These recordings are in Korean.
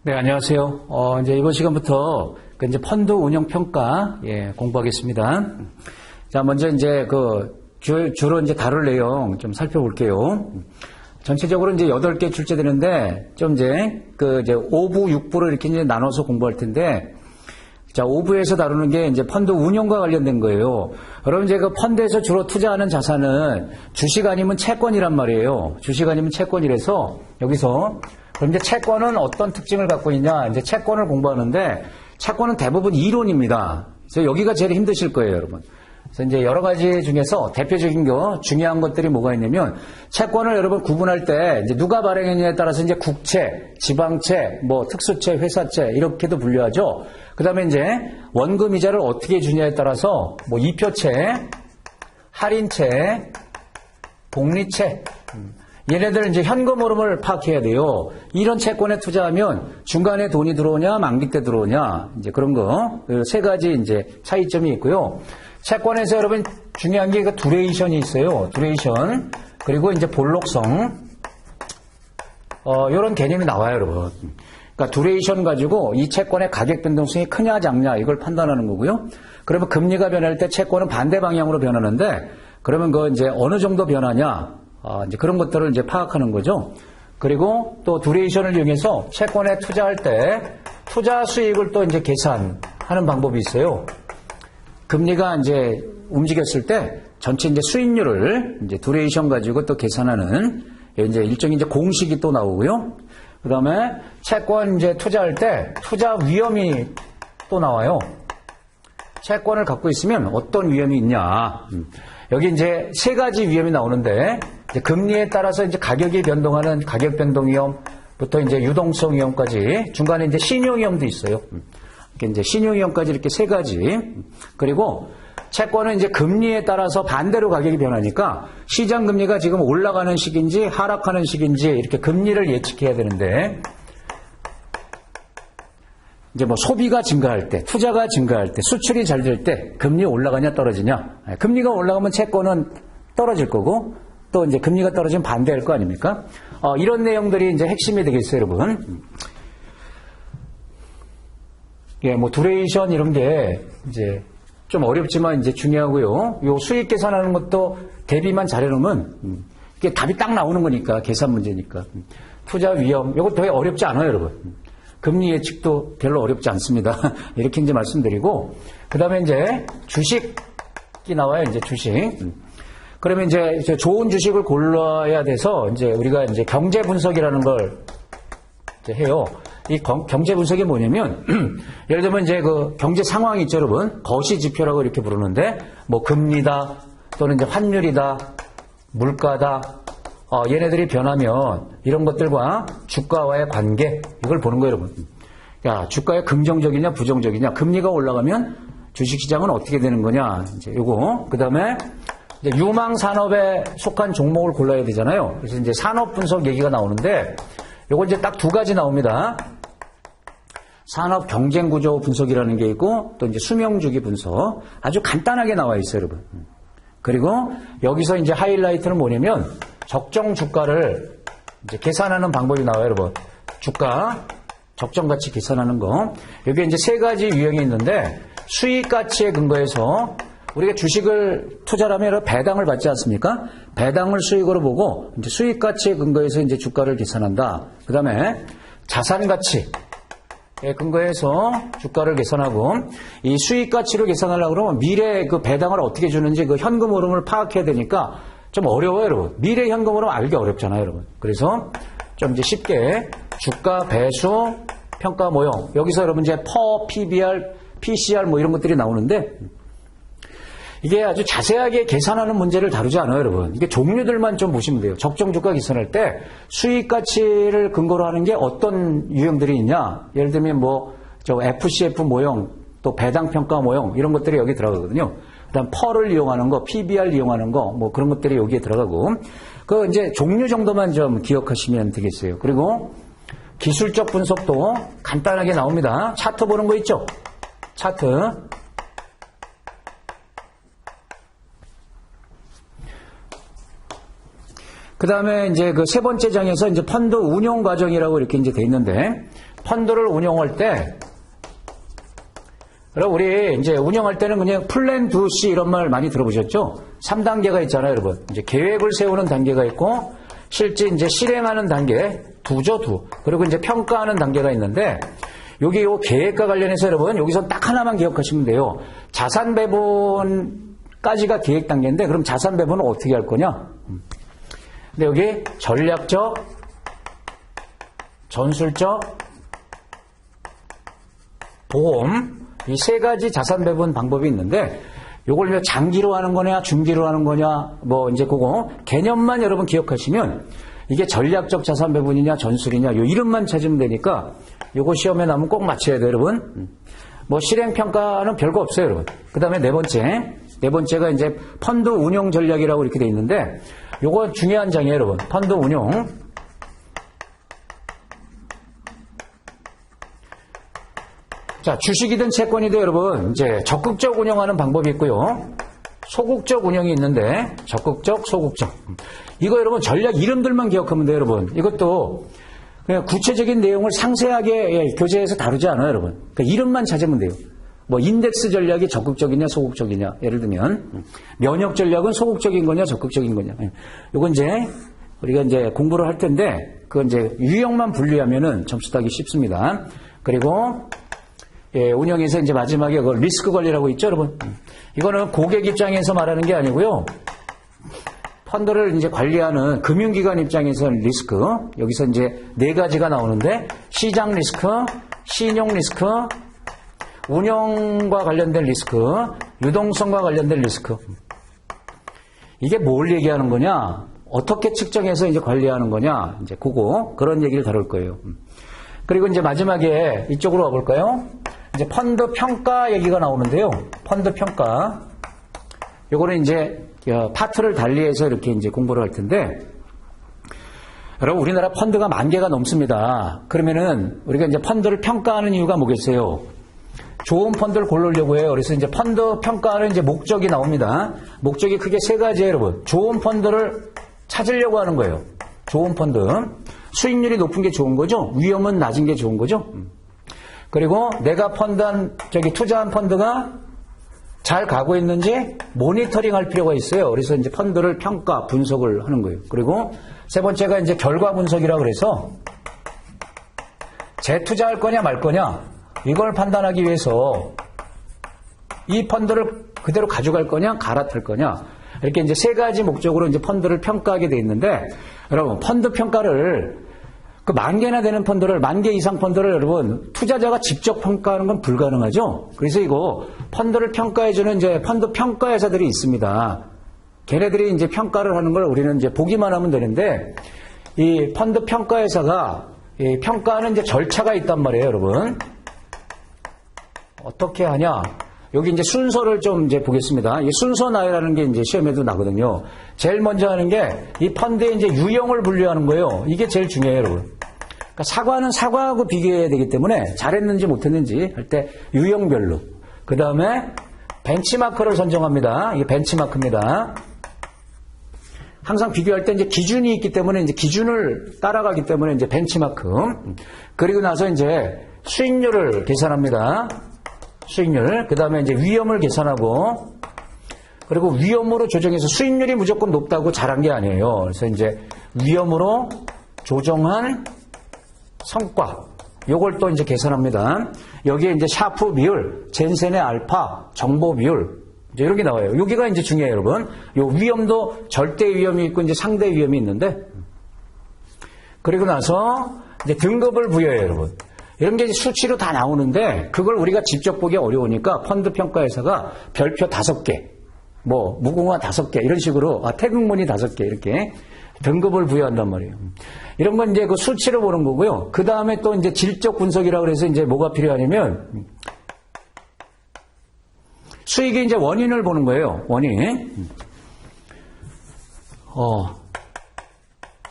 네, 안녕하세요. 이제 이번 시간부터 이제 펀드 운영 평가, 공부하겠습니다. 자, 먼저 이제 주로 이제 다룰 내용 좀 살펴볼게요. 전체적으로 이제 8개 출제되는데, 좀 이제 5부, 6부로 이렇게 이제 나눠서 공부할 텐데, 자, 5부에서 다루는 게 이제 펀드 운용과 관련된 거예요. 여러분, 이제 그 펀드에서 주로 투자하는 자산은 주식 아니면 채권이란 말이에요. 주식 아니면 채권이라서, 여기서 그럼 이제 채권은 어떤 특징을 갖고 있냐? 이제 채권을 공부하는데 채권은 대부분 이론입니다. 그래서 여기가 제일 힘드실 거예요, 여러분. 그래서 이제 여러 가지 중에서 대표적인 중요한 것들이 뭐가 있냐면 채권을 여러분 구분할 때 이제 누가 발행했냐에 따라서 이제 국채, 지방채, 뭐 특수채, 회사채 이렇게도 분류하죠. 그다음에 이제 원금 이자를 어떻게 주냐에 따라서 뭐 이표채, 할인채, 복리채 얘네들 이제 현금 흐름을 파악해야 돼요. 이런 채권에 투자하면 중간에 돈이 들어오냐, 만기 때 들어오냐, 이제 그런 거, 세 가지 이제 차이점이 있고요. 채권에서 여러분 중요한 게 두레이션이 있어요. 두레이션. 그리고 이제 볼록성. 이런 개념이 나와요, 여러분. 그러니까 두레이션 가지고 이 채권의 가격 변동성이 크냐, 작냐, 이걸 판단하는 거고요. 그러면 금리가 변할 때 채권은 반대 방향으로 변하는데, 그러면 이제 어느 정도 변하냐, 이제 그런 것들을 이제 파악하는 거죠. 그리고 또 두레이션을 이용해서 채권에 투자할 때 투자 수익을 또 이제 계산하는 방법이 있어요. 금리가 이제 움직였을 때 전체 이제 수익률을 이제 두레이션 가지고 또 계산하는 이제 일종의 이제 공식이 또 나오고요. 그 다음에 채권 이제 투자할 때 투자 위험이 또 나와요. 채권을 갖고 있으면 어떤 위험이 있냐. 여기 이제 세 가지 위험이 나오는데, 이제 금리에 따라서 이제 가격이 변동하는 가격 변동 위험부터 이제 유동성 위험까지 중간에 이제 신용 위험도 있어요. 이렇게 이제 신용 위험까지 이렇게 세 가지. 그리고 채권은 이제 금리에 따라서 반대로 가격이 변하니까 시장 금리가 지금 올라가는 시기인지 하락하는 시기인지 이렇게 금리를 예측해야 되는데, 이제 뭐 소비가 증가할 때, 투자가 증가할 때, 수출이 잘 될 때 금리 올라가냐 떨어지냐. 금리가 올라가면 채권은 떨어질 거고 또 이제 금리가 떨어지면 반대할 거 아닙니까? 이런 내용들이 이제 핵심이 되겠어요, 여러분. 뭐 두레이션 이런 게 이제 좀 어렵지만 이제 중요하고요. 요 수익 계산하는 것도 대비만 잘해놓으면 이게 답이 딱 나오는 거니까, 계산 문제니까. 투자 위험, 요거 되게 어렵지 않아요, 여러분. 금리 예측도 별로 어렵지 않습니다. 이렇게 이제 말씀드리고, 그 다음에 이제 주식이 나와요, 이제 주식. 그러면 이제 좋은 주식을 골라야 돼서 이제 우리가 이제 경제 분석이라는 걸 이제 해요. 이 경제 분석이 뭐냐면, 예를 들면 이제 경제 상황이 있죠, 여러분. 거시 지표라고 이렇게 부르는데, 뭐 금리다, 또는 이제 환율이다, 물가다, 얘네들이 변하면 이런 것들과 주가와의 관계, 이걸 보는 거예요, 여러분. 야, 주가에 긍정적이냐, 부정적이냐, 금리가 올라가면 주식시장은 어떻게 되는 거냐, 이제 요거. 그 다음에 이제 유망 산업에 속한 종목을 골라야 되잖아요. 그래서 이제 산업 분석 얘기가 나오는데, 요거 이제 딱 두 가지 나옵니다. 산업 경쟁 구조 분석이라는 게 있고, 또 이제 수명주기 분석. 아주 간단하게 나와 있어요, 여러분. 그리고 여기서 이제 하이라이트는 뭐냐면, 적정 주가를 이제 계산하는 방법이 나와요, 여러분. 주가, 적정 가치 계산하는 거. 여기 이제 세 가지 유형이 있는데, 수익 가치에 근거해서 우리가 주식을 투자하면 배당을 받지 않습니까? 배당을 수익으로 보고, 이제 수익 가치에 근거해서 이제 주가를 계산한다. 그 다음에 자산 가치에 근거해서 주가를 계산하고, 이 수익 가치로 계산하려고 그러면 미래 그 배당을 어떻게 주는지 그 현금 흐름을 파악해야 되니까 좀 어려워요, 여러분. 미래 현금 흐름 알기 어렵잖아요, 여러분. 그래서 좀 이제 쉽게 주가, 배수, 평가 모형. 여기서 여러분 이제 퍼, PBR, PCR 뭐 이런 것들이 나오는데, 이게 아주 자세하게 계산하는 문제를 다루지 않아요, 여러분. 이게 종류들만 좀 보시면 돼요. 적정 주가 계산할 때 수익 가치를 근거로 하는 게 어떤 유형들이 있냐. 예를 들면 FCF 모형, 또 배당 평가 모형 이런 것들이 여기 들어가거든요. 그다음 펄을 이용하는 거, PBR 이용하는 거, 뭐 그런 것들이 여기에 들어가고, 그 이제 종류 정도만 좀 기억하시면 되겠어요. 그리고 기술적 분석도 간단하게 나옵니다. 차트 보는 거 있죠? 차트. 그 다음에 이제 그 세 번째 장에서 이제 펀드 운용 과정이라고 이렇게 이제 돼 있는데, 펀드를 운영할 때, 그럼 우리 이제 운영할 때는 그냥 플랜 2C 이런 말 많이 들어보셨죠? 3단계가 있잖아요, 여러분. 이제 계획을 세우는 단계가 있고, 실제 이제 실행하는 단계, 2죠, 2. 그리고 이제 평가하는 단계가 있는데, 여기 요 계획과 관련해서 여러분, 여기서 딱 하나만 기억하시면 돼요. 자산 배분까지가 계획 단계인데, 그럼 자산 배분은 어떻게 할 거냐? 근데 여기 전략적, 전술적, 보험, 이 세 가지 자산 배분 방법이 있는데, 요걸 장기로 하는 거냐, 중기로 하는 거냐, 뭐 이제 그거 개념만 여러분 기억하시면 이게 전략적 자산 배분이냐, 전술이냐, 요 이름만 찾으면 되니까 요거 시험에 나오면 꼭 맞춰야 돼요, 여러분. 뭐 실행 평가는 별거 없어요, 여러분. 그다음에 네 번째가 이제 펀드 운용 전략이라고 이렇게 돼 있는데, 요거 중요한 장이에요, 여러분. 펀드 운용. 자, 주식이든 채권이든 여러분, 이제 적극적 운영하는 방법이 있고요. 소극적 운영이 있는데, 적극적, 소극적. 이거 여러분 전략 이름들만 기억하면 돼요, 여러분. 이것도 그냥 구체적인 내용을 상세하게 교재에서 다루지 않아요, 여러분. 그러니까 이름만 찾으면 돼요. 뭐 인덱스 전략이 적극적이냐, 소극적이냐. 예를 들면 면역 전략은 소극적인 거냐, 적극적인 거냐. 요건 이제 우리가 이제 공부를 할 텐데, 그건 이제 유형만 분리하면은 점수 따기 쉽습니다. 그리고 운영에서 이제 마지막에 그 리스크 관리라고 있죠, 여러분. 이거는 고객 입장에서 말하는 게 아니고요. 펀드를 이제 관리하는 금융기관 입장에서는 리스크. 여기서 이제 네 가지가 나오는데, 시장 리스크, 신용 리스크, 운영과 관련된 리스크, 유동성과 관련된 리스크. 이게 뭘 얘기하는 거냐? 어떻게 측정해서 이제 관리하는 거냐? 이제 그런 얘기를 다룰 거예요. 그리고 이제 마지막에 이쪽으로 와볼까요? 이제 펀드 평가 얘기가 나오는데요. 펀드 평가. 요거는 이제 파트를 달리해서 이렇게 이제 공부를 할 텐데, 여러분 우리나라 펀드가 10,000개가 넘습니다. 그러면은 우리가 이제 펀드를 평가하는 이유가 뭐겠어요? 좋은 펀드를 고르려고 해요. 그래서 이제 펀드 평가하는 이제 목적이 나옵니다. 목적이 크게 세 가지예요, 여러분. 좋은 펀드를 찾으려고 하는 거예요. 좋은 펀드. 수익률이 높은 게 좋은 거죠. 위험은 낮은 게 좋은 거죠. 그리고 내가 투자한 펀드가 잘 가고 있는지 모니터링 할 필요가 있어요. 그래서 이제 펀드를 평가, 분석을 하는 거예요. 그리고 세 번째가 이제 결과 분석이라고 그래서 재투자할 거냐 말 거냐 이걸 판단하기 위해서 이 펀드를 그대로 가져갈 거냐 갈아탈 거냐 이렇게 이제 세 가지 목적으로 이제 펀드를 평가하게 돼 있는데, 여러분 펀드 평가를 그 10,000개나 되는 펀드를 10,000개 이상 펀드를 여러분 투자자가 직접 평가하는 건 불가능하죠. 그래서 이거 펀드를 평가해주는 이제 펀드 평가회사들이 있습니다. 걔네들이 이제 평가를 하는 걸 우리는 이제 보기만 하면 되는데, 이 펀드 평가회사가 이 평가하는 이제 절차가 있단 말이에요, 여러분. 어떻게 하냐? 여기 이제 순서를 좀 이제 보겠습니다. 이 순서 나열하는 게 이제 시험에도 나거든요. 제일 먼저 하는 게 이 펀드의 이제 유형을 분류하는 거예요. 이게 제일 중요해요, 여러분. 그러니까 사과는 사과하고 비교해야 되기 때문에 잘했는지 못했는지 할 때 유형별로. 그 다음에 벤치마크를 선정합니다. 이게 벤치마크입니다. 항상 비교할 때 이제 기준이 있기 때문에 이제 기준을 따라가기 때문에 이제 벤치마크. 그리고 나서 이제 수익률을 계산합니다. 수익률. 그 다음에 이제 위험을 계산하고, 그리고 위험으로 조정해서 수익률이 무조건 높다고 잘한 게 아니에요. 그래서 이제 위험으로 조정한 성과. 요걸 또 이제 계산합니다. 여기에 이제 샤프 비율, 젠센의 알파, 정보 비율. 이제 이런 게 나와요. 여기가 이제 중요해요, 여러분. 요 위험도 절대 위험이 있고 이제 상대 위험이 있는데, 그리고 나서 이제 등급을 부여해요, 여러분. 이런 게 수치로 다 나오는데 그걸 우리가 직접 보기 어려우니까 펀드 평가회사가 별표 5개, 뭐 무궁화 5개 이런 식으로 태극문이 5개 이렇게 등급을 부여한단 말이에요. 이런 건 이제 그 수치로 보는 거고요. 그 다음에 또 이제 질적 분석이라고 해서 이제 뭐가 필요하냐면 수익의 이제 원인을 보는 거예요. 원인.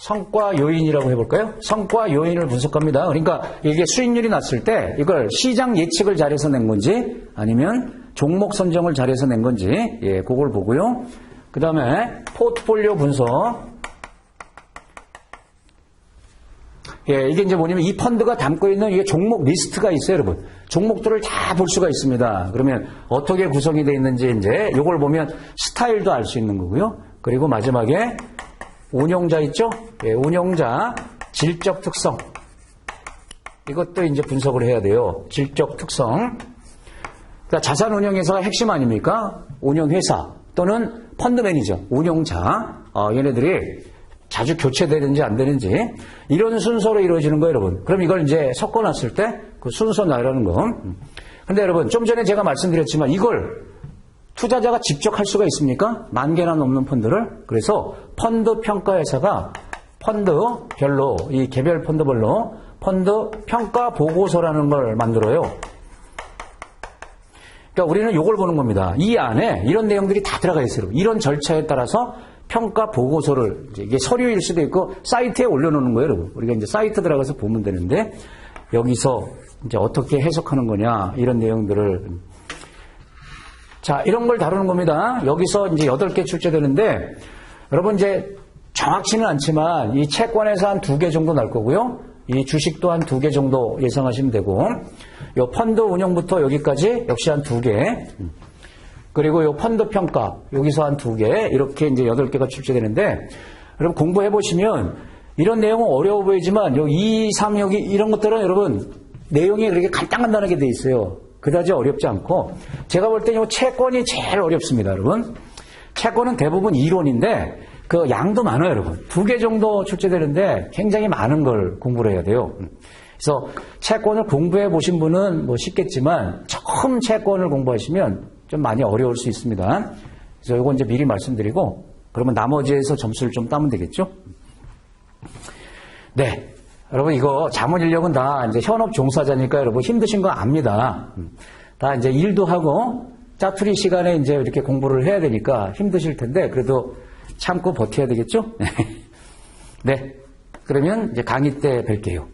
성과 요인이라고 해볼까요? 성과 요인을 분석합니다. 그러니까 이게 수익률이 났을 때 이걸 시장 예측을 잘해서 낸 건지 아니면 종목 선정을 잘해서 낸 건지, 그걸 보고요. 그 다음에 포트폴리오 분석. 예, 이게 이제 뭐냐면 이 펀드가 담고 있는 이게 종목 리스트가 있어요, 여러분. 종목들을 다 볼 수가 있습니다. 그러면 어떻게 구성이 되어 있는지 이제 요걸 보면 스타일도 알 수 있는 거고요. 그리고 마지막에 운용자 있죠? 예, 운용자 질적 특성. 이것도 이제 분석을 해야 돼요. 질적 특성. 그러니까 자산운용회사가 핵심 아닙니까? 운용회사 또는 펀드 매니저, 운용자. 얘네들이 자주 교체되는지 안 되는지 이런 순서로 이루어지는 거예요, 여러분. 그럼 이걸 이제 섞어놨을 때 그 순서 나라는 거. 근데 여러분 좀 전에 제가 말씀드렸지만 이걸 투자자가 직접 할 수가 있습니까? 10,000개나 넘는 펀드를. 그래서 펀드 평가회사가 펀드별로 이 개별 펀드별로 펀드 평가 보고서라는 걸 만들어요. 그러니까 우리는 이걸 보는 겁니다. 이 안에 이런 내용들이 다 들어가 있어요. 이런 절차에 따라서 평가 보고서를 이게 서류일 수도 있고 사이트에 올려놓는 거예요, 여러분. 우리가 이제 사이트 들어가서 보면 되는데 여기서 이제 어떻게 해석하는 거냐 이런 내용들을 자 이런 걸 다루는 겁니다. 여기서 이제 8개 출제되는데 여러분 이제 정확치는 않지만 이 채권에서 한 2개 정도 날 거고요. 이 주식도 한 2개 정도 예상하시면 되고 요 펀드 운영부터 여기까지 역시 한 2개. 그리고 요 펀드 평가 여기서 한 2개 이렇게 이제 8개가 출제되는데 여러분 공부해 보시면 이런 내용은 어려워 보이지만 요 2, 3 여기 이런 것들은 여러분 내용이 그렇게 간단하게 돼 있어요. 그다지 어렵지 않고 제가 볼 때 요 채권이 제일 어렵습니다, 여러분. 채권은 대부분 이론인데 그 양도 많아요, 여러분. 2개 정도 출제되는데 굉장히 많은 걸 공부를 해야 돼요. 그래서 채권을 공부해 보신 분은 뭐 쉽겠지만 처음 채권을 공부하시면 좀 많이 어려울 수 있습니다. 그래서 이거 이제 미리 말씀드리고 그러면 나머지에서 점수를 좀 따면 되겠죠? 네. 여러분 이거 자문 인력은 다 이제 현업 종사자니까 여러분 힘드신 거 압니다. 다 이제 일도 하고 짜투리 시간에 이제 이렇게 공부를 해야 되니까 힘드실 텐데 그래도 참고 버텨야 되겠죠? 네. 그러면 이제 강의 때 뵐게요.